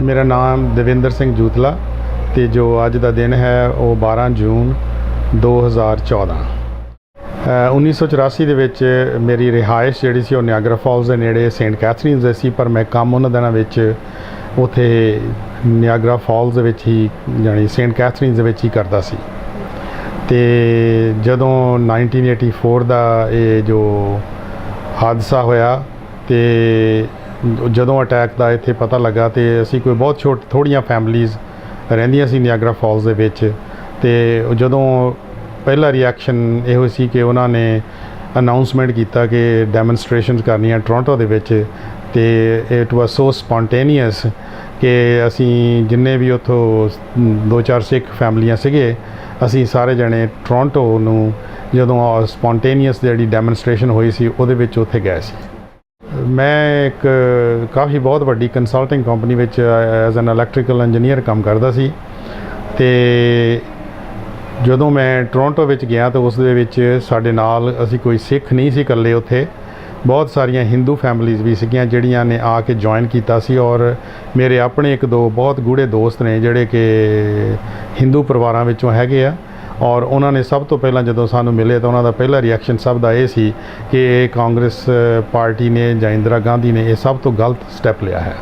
मेरा नाम देविंदर सिंह जूतला ते जो अज का दिन है वो 12 जून 2014। 1984 ਦੇ ਵਿੱਚ ਮੇਰੀ ਰਿਹਾਇਸ਼ ਜਿਹੜੀ ਸੀ ਉਹ ਨਿਆਗਰਾ ਫਾਲਸ ਦੇ ਨੇੜੇ ਸੇਂਟ ਕੈਥਰੀਨਸ ਦੇ ਸੀ, ਪਰ ਮੈਂ ਕੰਮ ਉਹਨਾਂ ਦਿਨਾਂ ਵਿੱਚ ਉੱਥੇ ਨਿਆਗਰਾ ਫਾਲਸ ਦੇ ਵਿੱਚ ਹੀ ਜਾਣੀ ਸੇਂਟ ਕੈਥਰੀਨਸ ਦੇ ਵਿੱਚ ਹੀ ਕਰਦਾ ਸੀ। ਤੇ ਜਦੋਂ 1984 ਦਾ ਇਹ ਜੋ ਹਾਦਸਾ ਹੋਇਆ ਤੇ ਜਦੋਂ ਅਟੈਕ ਦਾ ਇੱਥੇ ਪਤਾ ਲੱਗਾ ਤੇ ਅਸੀਂ ਕੋਈ ਬਹੁਤ ਥੋੜ੍ਹੀਆਂ ਫੈਮਲੀਜ਼ ਰਹਿੰਦੀਆਂ ਸੀ ਨਿਆਗਰਾ ਫਾਲਸ ਦੇ ਵਿੱਚ। ਤੇ ਜਦੋਂ ਪਹਿਲਾ ਰਿਐਕਸ਼ਨ ਇਹੋ ਸੀ ਕਿ ਉਹਨਾਂ ਨੇ ਅਨਾਊਂਸਮੈਂਟ ਕੀਤਾ ਕਿ ਡੈਮਨਸਟ੍ਰੇਸ਼ਨਸ ਕਰਨੀਆਂ ਟੋਰਾਂਟੋ ਦੇ ਵਿੱਚ, ਤੇ ਇਟ ਵਾਸ ਸੋ ਸਪੌਂਟੇਨੀਅਸ ਕਿ ਅਸੀਂ ਜਿੰਨੇ ਵੀ ਉੱਥੋਂ 2-4 ਸਿੱਖ ਫੈਮਲੀਆਂ ਸੀਗੇ, ਅਸੀਂ ਸਾਰੇ ਜਣੇ ਟੋਰਾਂਟੋ ਨੂੰ ਜਦੋਂ ਸਪੌਂਟੇਨੀਅਸ ਜਿਹੜੀ ਡੈਮਨਸਟ੍ਰੇਸ਼ਨ ਹੋਈ ਸੀ ਉਹਦੇ ਵਿੱਚ ਉੱਥੇ ਗਏ ਸੀ। ਮੈਂ ਇੱਕ ਕਾਫੀ ਬਹੁਤ ਵੱਡੀ ਕੰਸਲਟਿੰਗ ਕੰਪਨੀ ਵਿੱਚ ਐਜ਼ ਐਨ ਇਲੈਕਟ੍ਰੀਕਲ ਇੰਜੀਨੀਅਰ ਕੰਮ ਕਰਦਾ ਸੀ। ਤੇ ਜਦੋਂ ਮੈਂ ਟੋਰਾਂਟੋ ਵਿੱਚ ਗਿਆ ਤਾਂ ਉਸ ਦੇ ਵਿੱਚ ਸਾਡੇ ਨਾਲ ਅਸੀਂ ਕੋਈ ਸਿੱਖ ਨਹੀਂ ਸੀ ਇਕੱਲੇ, ਉੱਥੇ ਬਹੁਤ ਸਾਰੀਆਂ ਹਿੰਦੂ ਫੈਮਲੀਜ਼ ਵੀ ਸੀਗੀਆਂ ਜਿਹੜੀਆਂ ਨੇ ਆ ਕੇ ਜੁਆਇਨ ਕੀਤਾ ਸੀ। ਔਰ ਮੇਰੇ ਆਪਣੇ ਇੱਕ ਦੋ ਬਹੁਤ ਗੂੜੇ ਦੋਸਤ ਨੇ ਜਿਹੜੇ ਕਿ ਹਿੰਦੂ ਪਰਿਵਾਰਾਂ ਵਿੱਚੋਂ ਹੈਗੇ ਆ। ਔਰ ਉਹਨਾਂ ਨੇ ਸਭ ਤੋਂ ਪਹਿਲਾਂ ਜਦੋਂ ਸਾਨੂੰ ਮਿਲੇ ਤਾਂ ਉਹਨਾਂ ਦਾ ਪਹਿਲਾ ਰਿਐਕਸ਼ਨ ਸਭ ਦਾ ਇਹ ਸੀ ਕਿ ਇਹ ਕਾਂਗਰਸ ਪਾਰਟੀ ਨੇ ਜਾਂ ਇੰਦਰਾ ਗਾਂਧੀ ਨੇ ਇਹ ਸਭ ਤੋਂ ਗਲਤ ਸਟੈਪ ਲਿਆ ਹੈ।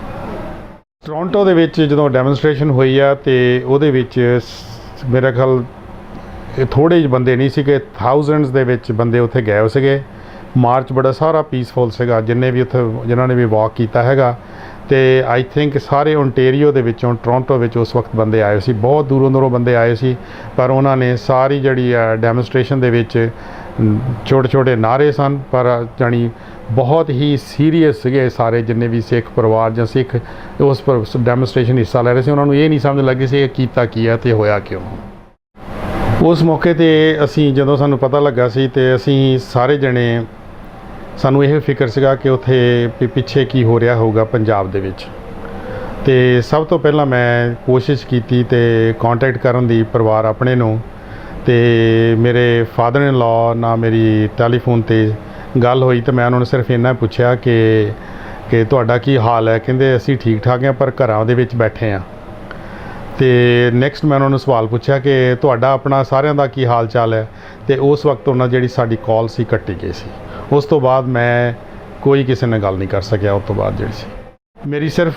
ਟੋਰਾਂਟੋ ਦੇ ਵਿੱਚ ਜਦੋਂ ਡੈਮਨਸਟ੍ਰੇਸ਼ਨ ਹੋਈ ਆ ਤੇ ਉਹਦੇ ਵਿੱਚ ਮੇਰਾ ਖਿਆਲ ਥੋੜ੍ਹੇ ਜਿਹੇ ਬੰਦੇ ਨਹੀਂ ਸੀਗੇ, ਥਾਊਜ਼ੈਂਡਸ ਦੇ ਵਿੱਚ ਬੰਦੇ ਉੱਥੇ ਗਏ ਹੋ ਸੀਗੇ। ਮਾਰਚ ਬੜਾ ਸਾਰਾ ਪੀਸਫੁਲ ਸੀਗਾ, ਜਿੰਨੇ ਵੀ ਉੱਥੇ ਜਿਨ੍ਹਾਂ ਨੇ ਵੀ ਵਾਕ ਕੀਤਾ ਹੈਗਾ। ਤੇ ਆਈ ਥਿੰਕ ਸਾਰੇ ਓਨਟੇਰੀਓ ਦੇ ਵਿੱਚੋਂ ਟੋਰਾਂਟੋ ਵਿੱਚ ਉਸ ਵਕਤ ਬੰਦੇ ਆਏ ਸੀ, ਬਹੁਤ ਦੂਰੋਂ ਦੂਰੋਂ ਬੰਦੇ ਆਏ ਸੀ। ਪਰ ਉਹਨਾਂ ਨੇ ਸਾਰੀ ਜਿਹੜੀ ਡੈਮਨਸਟ੍ਰੇਸ਼ਨ ਦੇ ਵਿੱਚ ਛੋਟੇ ਛੋਟੇ ਨਾਅਰੇ ਸਨ, ਪਰ ਜਾਣੀ ਬਹੁਤ ਹੀ ਸੀਰੀਅਸ ਸੀਗੇ ਸਾਰੇ ਜਿੰਨੇ ਵੀ ਸਿੱਖ ਪਰਿਵਾਰ ਜਾਂ ਸਿੱਖ ਉਸ ਡੈਮਨਸਟ੍ਰੇਸ਼ਨ ਹਿੱਸਾ ਲੈ ਰਹੇ ਸੀ। ਉਹਨਾਂ ਨੂੰ ਇਹ ਨਹੀਂ ਸਮਝ ਲੱਗੀ ਸੀ ਇਹ ਕੀਤਾ ਕੀ ਹੈ ਅਤੇ ਹੋਇਆ ਕਿਉਂ। ਉਸ ਮੌਕੇ 'ਤੇ ਅਸੀਂ ਜਦੋਂ ਸਾਨੂੰ ਪਤਾ ਲੱਗਾ ਸੀ ਤੇ ਅਸੀਂ ਸਾਰੇ ਜਣੇ ਸਾਨੂੰ ਇਹ ਫਿਕਰ ਸੀਗਾ ਕਿ ਉੱਥੇ ਪਿੱਛੇ ਕੀ ਹੋ ਰਿਹਾ ਹੋਊਗਾ ਪੰਜਾਬ ਦੇ ਵਿੱਚ। ਤੇ ਸਭ ਤੋਂ ਪਹਿਲਾਂ ਮੈਂ ਕੋਸ਼ਿਸ਼ ਕੀਤੀ ਤੇ ਕੰਟੈਕਟ ਕਰਨ ਦੀ ਪਰਿਵਾਰ ਆਪਣੇ ਨੂੰ, ਤੇ ਮੇਰੇ ਫਾਦਰ ਇਨ ਲਾ ਨਾਲ ਮੇਰੀ ਟੈਲੀਫੋਨ 'ਤੇ ਗੱਲ ਹੋਈ ਤਾਂ ਮੈਂ ਉਹਨਾਂ ਨੂੰ ਸਿਰਫ ਇੰਨਾ ਪੁੱਛਿਆ ਕਿ ਤੁਹਾਡਾ ਕੀ ਹਾਲ ਹੈ। ਕਹਿੰਦੇ ਅਸੀਂ ਠੀਕ ਠਾਕ ਹਾਂ ਪਰ ਘਰਾਂ ਦੇ ਵਿੱਚ ਬੈਠੇ ਹਾਂ। ਤੇ ਨੈਕਸਟ ਮੈਂ ਉਹਨਾਂ ਨੂੰ ਸਵਾਲ ਪੁੱਛਿਆ ਕਿ ਤੁਹਾਡਾ ਆਪਣਾ ਸਾਰਿਆਂ ਦਾ ਕੀ ਹਾਲ ਚਾਲ ਹੈ, ਤੇ ਉਸ ਵਕਤ ਉਹਨਾਂ ਜਿਹੜੀ ਸਾਡੀ ਕਾਲ ਸੀ ਕੱਟੀ ਗਈ ਸੀ। ਉਸ ਤੋਂ ਬਾਅਦ ਮੈਂ ਕੋਈ ਕਿਸੇ ਨਾਲ ਗੱਲ ਨਹੀਂ ਕਰ ਸਕਿਆ। ਉਸ ਤੋਂ ਬਾਅਦ ਜਿਹੜੀ ਸੀ ਮੇਰੀ ਸਿਰਫ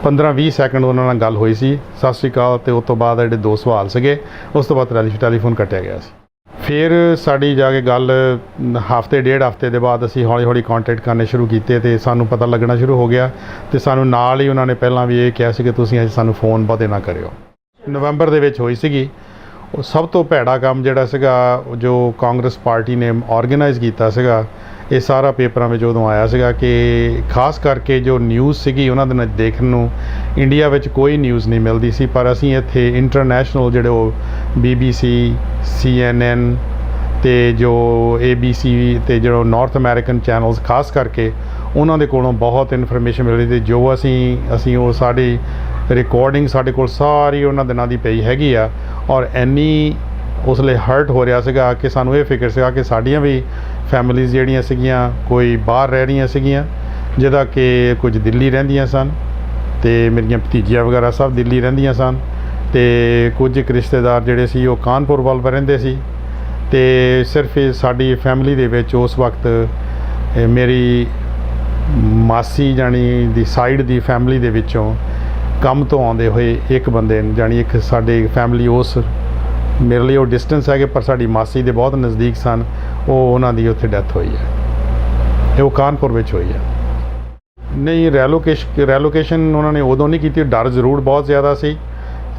15-20 ਸੈਕਿੰਡ ਉਹਨਾਂ ਨਾਲ ਗੱਲ ਹੋਈ ਸੀ, ਸਤਿ ਸ਼੍ਰੀ ਅਕਾਲ, ਅਤੇ ਉਸ ਤੋਂ ਬਾਅਦ ਜਿਹੜੇ 2 ਸਵਾਲ ਸੀਗੇ ਉਸ ਤੋਂ ਬਾਅਦ ਟੈਲੀਫੋਨ ਕੱਟਿਆ ਗਿਆ ਸੀ। ਫਿਰ ਸਾਡੀ ਜਾ ਕੇ ਗੱਲ ਹਫ਼ਤੇ ਡੇਢ ਹਫ਼ਤੇ ਦੇ ਬਾਅਦ ਅਸੀਂ ਹੌਲੀ ਹੌਲੀ ਕੰਟੈਕਟ ਕਰਨੇ ਸ਼ੁਰੂ ਕੀਤੇ ਅਤੇ ਸਾਨੂੰ ਪਤਾ ਲੱਗਣਾ ਸ਼ੁਰੂ ਹੋ ਗਿਆ। ਅਤੇ ਸਾਨੂੰ ਨਾਲ ਹੀ ਉਹਨਾਂ ਨੇ ਪਹਿਲਾਂ ਵੀ ਇਹ ਕਿਹਾ ਸੀ ਕਿ ਤੁਸੀਂ ਅੱਜ ਸਾਨੂੰ ਫੋਨ ਬਹੁਤੇ ਨਾ ਕਰਿਓ। ਨਵੰਬਰ ਦੇ ਵਿੱਚ ਹੋਈ ਸੀਗੀ ਉਹ ਸਭ ਤੋਂ ਭੈੜਾ ਕੰਮ ਜਿਹੜਾ ਸੀਗਾ ਜੋ ਕਾਂਗਰਸ ਪਾਰਟੀ ਨੇ ਔਰਗੇਨਾਈਜ਼ ਕੀਤਾ ਸੀਗਾ। ਇਹ ਸਾਰਾ ਪੇਪਰਾਂ ਵਿੱਚ ਉਦੋਂ ਆਇਆ ਸੀਗਾ ਕਿ ਖਾਸ ਕਰਕੇ ਜੋ ਨਿਊਜ਼ ਸੀਗੀ ਉਹਨਾਂ ਦੇ ਨਾਲ ਦੇਖਣ ਨੂੰ ਇੰਡੀਆ ਵਿੱਚ ਕੋਈ ਨਿਊਜ਼ ਨਹੀਂ ਮਿਲਦੀ ਸੀ, ਪਰ ਅਸੀਂ ਇੱਥੇ ਇੰਟਰਨੈਸ਼ਨਲ ਜਿਹੜੇ ਉਹ BBC, CNN ਅਤੇ ਜੋ ABC ਅਤੇ ਜੋ ਨਾਰਥ ਅਮੈਰੀਕਨ ਚੈਨਲਸ ਖਾਸ ਕਰਕੇ ਉਹਨਾਂ ਦੇ ਕੋਲੋਂ ਬਹੁਤ ਇਨਫੋਰਮੇਸ਼ਨ ਮਿਲ ਰਹੀ ਸੀ। ਜੋ ਅਸੀਂ ਉਹ ਸਾਡੀ ਰਿਕਾਰਡਿੰਗ ਸਾਡੇ ਕੋਲ ਸਾਰੀ ਉਹਨਾਂ ਦਿਨਾਂ ਦੀ ਪਈ ਹੈਗੀ ਆ। ਔਰ ਇੰਨੀ ਉਸ ਲਈ ਹਰਟ ਹੋ ਰਿਹਾ ਸੀਗਾ ਕਿ ਸਾਨੂੰ ਇਹ ਫਿਕਰ ਸੀਗਾ ਕਿ ਸਾਡੀਆਂ ਵੀ ਫੈਮਲੀਜ਼ ਜਿਹੜੀਆਂ ਸੀਗੀਆਂ ਕੋਈ ਬਾਹਰ ਰਹਿ ਰਹੀਆਂ ਸੀਗੀਆਂ, ਜਿਹਦਾ ਕਿ ਕੁਝ ਦਿੱਲੀ ਰਹਿੰਦੀਆਂ ਸਨ ਅਤੇ ਮੇਰੀਆਂ ਭਤੀਜੀਆਂ ਵਗੈਰਾ ਸਭ ਦਿੱਲੀ ਰਹਿੰਦੀਆਂ ਸਨ, ਅਤੇ ਕੁਝ ਇੱਕ ਰਿਸ਼ਤੇਦਾਰ ਜਿਹੜੇ ਸੀ ਉਹ ਕਾਨਪੁਰ ਵੱਲ ਰਹਿੰਦੇ ਸੀ। ਅਤੇ ਸਿਰਫ ਸਾਡੀ ਫੈਮਿਲੀ ਦੇ ਵਿੱਚ ਉਸ ਵਕਤ ਮੇਰੀ ਮਾਸੀ ਜਾਣੀ ਦੀ ਸਾਈਡ ਦੀ ਫੈਮਿਲੀ ਦੇ ਵਿੱਚੋਂ ਕੰਮ ਤੋਂ ਆਉਂਦੇ ਹੋਏ ਇੱਕ ਬੰਦੇ ਜਾਣੀ ਇੱਕ ਸਾਡੇ ਫੈਮਿਲੀ ਉਸ ਮੇਰੇ ਲਈ ਉਹ ਡਿਸਟੈਂਸ ਹੈਗੇ ਪਰ ਸਾਡੀ ਮਾਸੀ ਦੇ ਬਹੁਤ ਨਜ਼ਦੀਕ ਸਨ, ਉਹ ਉਹਨਾਂ ਦੀ ਉੱਥੇ ਡੈਥ ਹੋਈ ਹੈ। ਉਹ ਕਾਨਪੁਰ ਵਿੱਚ ਹੋਈ ਹੈ। ਨਹੀਂ, ਰੈਲੋਕੇਸ਼ਨ ਉਹਨਾਂ ਨੇ ਉਦੋਂ ਨਹੀਂ ਕੀਤੀ। ਡਰ ਜ਼ਰੂਰ ਬਹੁਤ ਜ਼ਿਆਦਾ ਸੀ।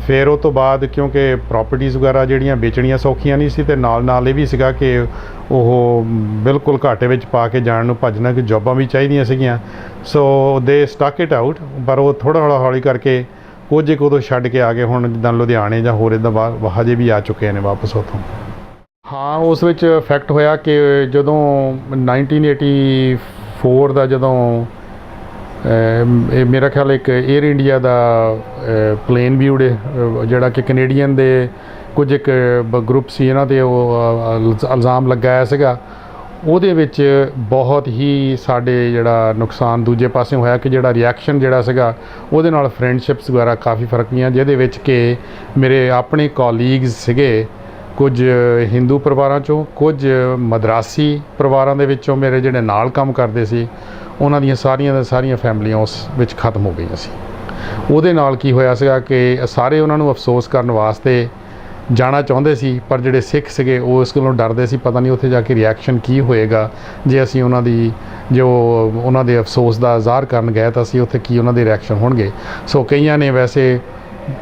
ਫਿਰ ਉਹ ਤੋਂ ਬਾਅਦ ਕਿਉਂਕਿ ਪ੍ਰੋਪਰਟੀਜ਼ ਵਗੈਰਾ ਜਿਹੜੀਆਂ ਵੇਚਣੀਆਂ ਸੌਖੀਆਂ ਨਹੀਂ ਸੀ, ਅਤੇ ਨਾਲ ਇਹ ਵੀ ਸੀਗਾ ਕਿ ਉਹ ਬਿਲਕੁਲ ਘਾਟੇ ਵਿੱਚ ਪਾ ਕੇ ਜਾਣ ਨੂੰ ਭੱਜਣਾ ਕਿ ਜੋਬਾਂ ਵੀ ਚਾਹੀਦੀਆਂ ਸੀਗੀਆਂ। ਸੋ ਦੇ ਸਟਕ ਇਟ ਆਊਟ, ਪਰ ਉਹ ਥੋੜ੍ਹਾ ਹੌਲੀ ਕਰਕੇ ਕੁਝ ਇੱਕ ਉਦੋਂ ਛੱਡ ਕੇ ਆ ਗਏ। ਹੁਣ ਜਿੱਦਾਂ ਲੁਧਿਆਣੇ ਜਾਂ ਹੋਰ ਇੱਦਾਂ ਹਜੇ ਵੀ ਆ ਚੁੱਕੇ ਨੇ ਵਾਪਸ ਉੱਥੋਂ। ਹਾਂ, ਉਸ ਵਿੱਚ ਇਫੈਕਟ ਹੋਇਆ ਕਿ ਜਦੋਂ 1984 ਦਾ ਜਦੋਂ ਇਹ ਮੇਰਾ ਖਿਆਲ ਇੱਕ ਏਅਰ ਇੰਡੀਆ ਦਾ ਪਲੇਨ ਵੀ ਉੜੇ, ਜਿਹੜਾ ਕਿ ਕੈਨੇਡੀਅਨ ਦੇ ਕੁਝ ਇੱਕ ਗਰੁੱਪ ਸੀ ਇਹਨਾਂ 'ਤੇ ਉਹ ਇਲਜ਼ਾਮ ਲਗਾਇਆ ਸੀਗਾ। ਉਹਦੇ ਵਿੱਚ ਬਹੁਤ ਹੀ ਸਾਡੇ ਜਿਹੜਾ ਨੁਕਸਾਨ ਦੂਜੇ ਪਾਸੇ ਹੋਇਆ ਕਿ ਜਿਹੜਾ ਰਿਐਕਸ਼ਨ ਜਿਹੜਾ ਸੀਗਾ ਉਹਦੇ ਨਾਲ ਫਰੈਂਡਸ਼ਿਪਸ ਵਗੈਰਾ ਕਾਫੀ ਫਰਕ ਪਈਆਂ, ਜਿਹਦੇ ਵਿੱਚ ਕਿ ਮੇਰੇ ਆਪਣੇ ਕੋਲੀਗਸ ਸੀਗੇ ਕੁਝ ਹਿੰਦੂ ਪਰਿਵਾਰਾਂ 'ਚੋਂ, ਕੁਝ ਮਦਰਾਸੀ ਪਰਿਵਾਰਾਂ ਦੇ ਵਿੱਚੋਂ ਮੇਰੇ ਜਿਹੜੇ ਨਾਲ ਕੰਮ ਕਰਦੇ ਸੀ ਉਹਨਾਂ ਦੀਆਂ ਸਾਰੀਆਂ ਫੈਮਲੀਆਂ ਉਸ ਵਿੱਚ ਖਤਮ ਹੋ ਗਈਆਂ ਸੀ। ਉਹਦੇ ਨਾਲ ਕੀ ਹੋਇਆ ਸੀਗਾ ਕਿ ਸਾਰੇ ਉਹਨਾਂ ਨੂੰ ਅਫਸੋਸ ਕਰਨ ਵਾਸਤੇ ਜਾਣਾ ਚਾਹੁੰਦੇ ਸੀ, ਪਰ ਜਿਹੜੇ ਸਿੱਖ ਸੀਗੇ ਉਹ ਇਸ ਗੱਲੋਂ ਡਰਦੇ ਸੀ ਪਤਾ ਨਹੀਂ ਉੱਥੇ ਜਾ ਕੇ ਰਿਐਕਸ਼ਨ ਕੀ ਹੋਏਗਾ ਜੇ ਅਸੀਂ ਉਹਨਾਂ ਦੇ ਅਫਸੋਸ ਦਾ ਇਜ਼ਹਾਰ ਕਰਨ ਗਏ ਤਾਂ ਅਸੀਂ ਉੱਥੇ ਕੀ ਉਹਨਾਂ ਦੇ ਰਿਐਕਸ਼ਨ ਹੋਣਗੇ। ਸੋ ਕਈਆਂ ਨੇ ਵੈਸੇ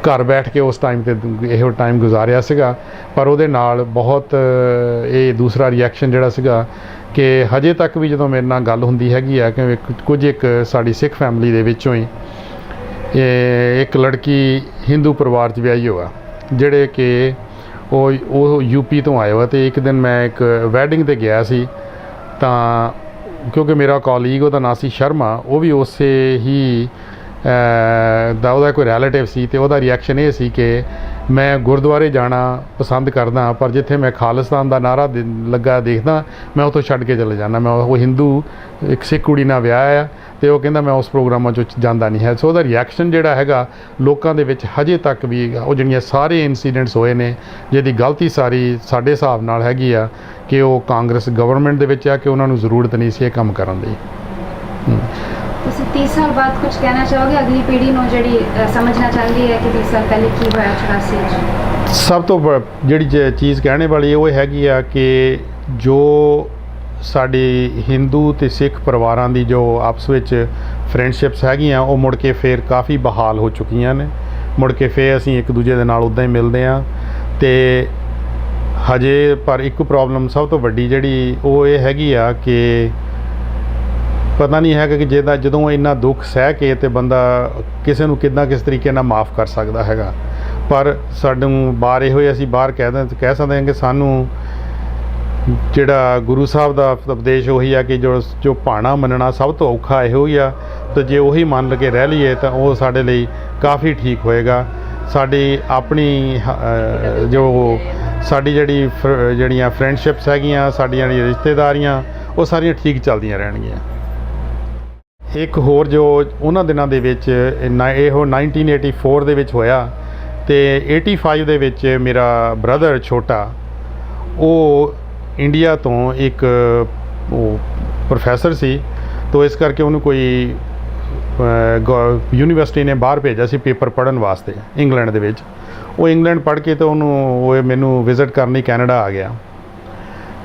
ਘਰ ਬੈਠ ਕੇ ਉਸ ਟਾਈਮ 'ਤੇ ਇਹੋ ਟਾਈਮ ਗੁਜ਼ਾਰਿਆ ਸੀਗਾ, ਪਰ ਉਹਦੇ ਨਾਲ ਬਹੁਤ ਇਹ ਦੂਸਰਾ ਰਿਐਕਸ਼ਨ ਜਿਹੜਾ ਸੀਗਾ ਕਿ ਹਜੇ ਤੱਕ ਵੀ ਜਦੋਂ ਮੇਰੇ ਨਾਲ ਗੱਲ ਹੁੰਦੀ ਹੈਗੀ ਆ ਕਿ ਇੱਕ ਸਾਡੀ ਸਿੱਖ ਫੈਮਿਲੀ ਦੇ ਵਿੱਚੋਂ ਹੀ ਇੱਕ ਲੜਕੀ ਹਿੰਦੂ ਪਰਿਵਾਰ 'ਚ ਵਿਆਹੀ ਹੋਆ, ਜਿਹੜੇ ਕਿ ਉਹ ਯੂਪੀ ਤੋਂ ਆਏ ਹੋ। ਅਤੇ ਇੱਕ ਦਿਨ ਮੈਂ ਇੱਕ ਵੈਡਿੰਗ 'ਤੇ ਗਿਆ ਸੀ ਤਾਂ ਕਿਉਂਕਿ ਮੇਰਾ ਕੋਲੀਗ ਉਹਦਾ ਨਾਂ ਸੀ ਸ਼ਰਮਾ, ਉਹ ਵੀ ਉਸੇ ਹੀ ਉਹਦਾ ਕੋਈ ਰਿਲੇਟਿਵ ਸੀ ਅਤੇ ਉਹਦਾ ਰਿਐਕਸ਼ਨ ਇਹ ਸੀ ਕਿ ਮੈਂ ਗੁਰਦੁਆਰੇ ਜਾਣਾ ਪਸੰਦ ਕਰਦਾ, ਪਰ ਜਿੱਥੇ ਮੈਂ ਖਾਲਿਸਤਾਨ ਦਾ ਨਾਅਰਾ ਲੱਗਾ ਦੇਖਦਾ ਮੈਂ ਉੱਥੋਂ ਛੱਡ ਕੇ ਚਲੇ ਜਾਂਦਾ। ਮੈਂ ਉਹ ਹਿੰਦੂ ਇੱਕ ਸਿੱਖ ਕੁੜੀ ਨਾਲ ਵਿਆਹ ਆ ਅਤੇ ਉਹ ਕਹਿੰਦਾ ਮੈਂ ਉਸ ਪ੍ਰੋਗਰਾਮਾਂ 'ਚ ਜਾਂਦਾ ਨਹੀਂ ਹੈ। ਸੋ ਉਹਦਾ ਰਿਐਕਸ਼ਨ ਜਿਹੜਾ ਹੈਗਾ ਲੋਕਾਂ ਦੇ ਵਿੱਚ ਹਜੇ ਤੱਕ ਵੀ ਉਹ ਜਿਹੜੀਆਂ ਸਾਰੇ ਇਨਸੀਡੈਂਟਸ ਹੋਏ ਨੇ ਜਿਹਦੀ ਗਲਤੀ ਸਾਰੀ ਸਾਡੇ ਹਿਸਾਬ ਨਾਲ ਹੈਗੀ ਆ ਕਿ ਉਹ ਕਾਂਗਰਸ ਗਵਰਨਮੈਂਟ ਦੇ ਵਿੱਚ ਆ ਕਿ ਉਹਨਾਂ ਨੂੰ ਜ਼ਰੂਰਤ ਨਹੀਂ ਸੀ ਇਹ ਕੰਮ ਕਰਨ ਦੀ। ਤੁਸੀਂ 30 ਸਾਲ ਬਾਅਦ ਕੁਝ ਕਹਿਣਾ ਚਾਹੋਗੇ ਅਗਲੀ ਪੀੜ੍ਹੀ ਨੂੰ ਜਿਹੜੀ ਸਮਝਣਾ ਚਾਹੁੰਦੀ ਹੈ ਕਿ 30 ਸਾਲ ਪਹਿਲੇ ਕੀ ਹੋਇਆ 84 'ਚ? ਸਭ ਤੋਂ ਜਿਹੜੀ ਚੀਜ਼ ਕਹਿਣੇ ਵਾਲੀ ਉਹ ਹੈਗੀ ਆ ਕਿ ਜੋ ਸਾਡੀ ਹਿੰਦੂ ਅਤੇ ਸਿੱਖ ਪਰਿਵਾਰਾਂ ਦੀ ਜੋ ਆਪਸ ਵਿੱਚ ਫਰੈਂਡਸ਼ਿਪਸ ਹੈਗੀਆਂ ਉਹ ਮੁੜ ਕੇ ਫਿਰ ਕਾਫੀ ਬਹਾਲ ਹੋ ਚੁੱਕੀਆਂ ਨੇ। ਮੁੜ ਕੇ ਫਿਰ ਅਸੀਂ ਇੱਕ ਦੂਜੇ ਦੇ ਨਾਲ ਉੱਦਾਂ ਹੀ ਮਿਲਦੇ ਹਾਂ ਅਤੇ ਹਜੇ ਪਰ ਇੱਕ ਪ੍ਰੋਬਲਮ ਸਭ ਤੋਂ ਵੱਡੀ ਜਿਹੜੀ ਉਹ ਇਹ ਹੈਗੀ ਆ ਕਿ ਪਤਾ ਨਹੀਂ ਹੈਗਾ ਕਿ ਜਦੋਂ ਇੰਨਾ ਦੁੱਖ ਸਹਿ ਕੇ ਅਤੇ ਬੰਦਾ ਕਿਸੇ ਨੂੰ ਕਿਸ ਤਰੀਕੇ ਨਾਲ ਮਾफ़ ਕਰ ਸਕਦਾ ਹੈਗਾ। ਪਰ ਸਾਨੂੰ ਬਾਹਰ ਇਹੋ ਹੀ ਅਸੀਂ ਬਾਹਰ ਕਹਿ ਸਕਦੇ ਹਾਂ ਕਿ ਸਾਨੂੰ ਜਿਹੜਾ ਗੁਰੂ ਸਾਹਿਬ ਦਾ ਉਪਦੇਸ਼ ਉਹੀ ਆ ਕਿ ਜੋ ਭਾਣਾ ਮੰਨਣਾ ਸਭ ਤੋਂ ਔਖਾ ਇਹੋ ਹੀ ਆ, ਅਤੇ ਜੇ ਉਹੀ ਮੰਨ ਕੇ ਰਹਿ ਲਈਏ ਤਾਂ ਉਹ ਸਾਡੇ ਲਈ ਕਾਫੀ ਠੀਕ ਹੋਏਗਾ। ਸਾਡੀ ਆਪਣੀ ਸਾਡੀ ਜਿਹੜੀਆਂ ਫਰੈਂਡਸ਼ਿਪਸ ਹੈਗੀਆਂ, ਸਾਡੀਆਂ ਜਿਹੜੀਆਂ ਰਿਸ਼ਤੇਦਾਰੀਆਂ ਉਹ ਸਾਰੀਆਂ ਠੀਕ ਚੱਲਦੀਆਂ ਰਹਿਣਗੀਆਂ। ਇੱਕ ਹੋਰ ਜੋ ਉਹਨਾਂ ਦਿਨਾਂ ਦੇ ਵਿੱਚ ਇਹੋ 1984 ਦੇ ਵਿੱਚ ਹੋਇਆ ਅਤੇ 85 ਦੇ ਵਿੱਚ ਮੇਰਾ ਬ੍ਰਦਰ ਛੋਟਾ ਉਹ ਇੰਡੀਆ ਤੋਂ ਇੱਕ ਪ੍ਰੋਫੈਸਰ ਸੀ, ਤਾਂ ਇਸ ਕਰਕੇ ਉਹਨੂੰ ਕੋਈ ਯੂਨੀਵਰਸਿਟੀ ਨੇ ਬਾਹਰ ਭੇਜਿਆ ਸੀ ਪੇਪਰ ਪੜ੍ਹਨ ਵਾਸਤੇ ਇੰਗਲੈਂਡ ਦੇ ਵਿੱਚ। ਉਹ ਇੰਗਲੈਂਡ ਪੜ੍ਹ ਕੇ ਤਾਂ ਉਹ ਮੈਨੂੰ ਵਿਜ਼ਿਟ ਕਰਨ ਲਈ ਕੈਨੇਡਾ ਆ ਗਿਆ।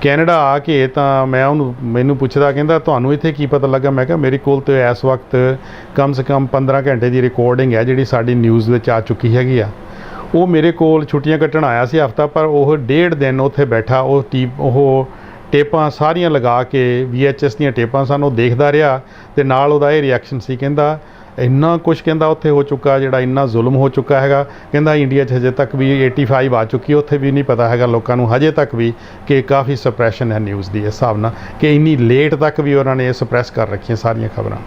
ਕੈਨੇਡਾ ਆ ਕੇ ਤਾਂ ਮੈਨੂੰ ਪੁੱਛਦਾ, ਕਹਿੰਦਾ ਤੁਹਾਨੂੰ ਇੱਥੇ ਕੀ ਪਤਾ ਲੱਗਾ? ਮੈਂ ਕਿਹਾ ਮੇਰੇ ਕੋਲ ਤਾਂ ਇਸ ਵਕਤ ਕਮ ਸੇ ਕਮ 15 ਘੰਟੇ ਦੀ ਰਿਕਾਰਡਿੰਗ ਹੈ ਜਿਹੜੀ ਸਾਡੀ ਨਿਊਜ਼ ਵਿੱਚ ਆ ਚੁੱਕੀ ਹੈਗੀ ਆ। ਉਹ ਮੇਰੇ ਕੋਲ ਛੁੱਟੀਆਂ ਕੱਟਣ ਆਇਆ ਸੀ ਹਫ਼ਤਾ, ਪਰ ਉਹ 1.5 ਦਿਨ ਉੱਥੇ ਬੈਠਾ ਉਹ ਟੇਪਾਂ ਸਾਰੀਆਂ ਲਗਾ ਕੇ VHS ਦੀਆਂ ਟੇਪਾਂ ਸਨ ਉਹ ਦੇਖਦਾ ਰਿਹਾ, ਅਤੇ ਨਾਲ ਉਹਦਾ ਇਹ ਰਿਐਕਸ਼ਨ ਸੀ, ਕਹਿੰਦਾ ਇੰਨਾ ਕੁਛ ਕਹਿੰਦਾ ਉੱਥੇ ਹੋ ਚੁੱਕਾ, ਜਿਹੜਾ ਇੰਨਾ ਜ਼ੁਲਮ ਹੋ ਚੁੱਕਾ ਹੈਗਾ, ਕਹਿੰਦਾ ਇੰਡੀਆ 'ਚ ਹਜੇ ਤੱਕ ਵੀ 85 ਆ ਚੁੱਕੀ, ਉੱਥੇ ਵੀ ਨਹੀਂ ਪਤਾ ਹੈਗਾ ਲੋਕਾਂ ਨੂੰ ਹਜੇ ਤੱਕ ਵੀ ਕਿ ਕਾਫੀ ਸਪਰੈਸ਼ਨ ਹੈ ਨਿਊਜ਼ ਦੀ ਇਸ ਹਿਸਾਬ ਨਾਲ ਕਿ ਇੰਨੀ ਲੇਟ ਤੱਕ ਵੀ ਉਹਨਾਂ ਨੇ ਇਹ ਸਪਰੈਸ ਕਰ ਰੱਖੀਆਂ ਸਾਰੀਆਂ ਖਬਰਾਂ।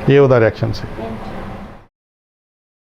ਇਹ ਉਹਦਾ ਰਿਐਕਸ਼ਨ ਸੀ।